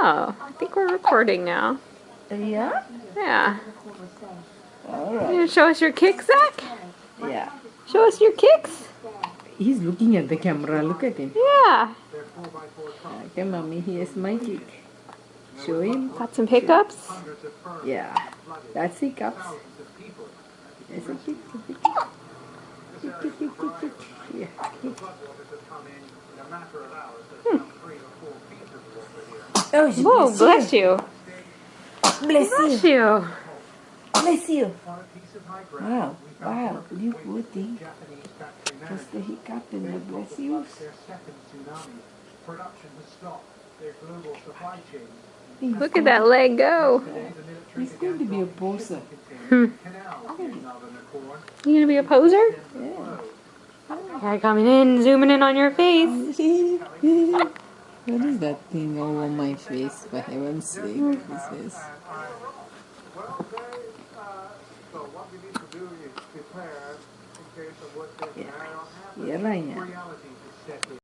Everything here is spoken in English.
Oh, I think we're recording now. Yeah? Yeah. You Alright. gonna show us your kicks, Zach? Yeah. Show us your kicks? He's looking at the camera. Look at him. Yeah. Okay, mommy, here's my kick. Show him. Got some pickups? Yeah. That's hiccups. That's a kick. Kick. Yeah. Kick. Oh, Whoa, bless you. Bless Bless you. you. Bless you. Wow. Wow. You poor thing. Just the hiccup and the bless you. Look at that leg go. He's going to be a poser. You gonna be a poser? Yeah. Here, coming in, zooming in on your face. What is that thing over my face, for heaven's sake? This is. Yeah, I am.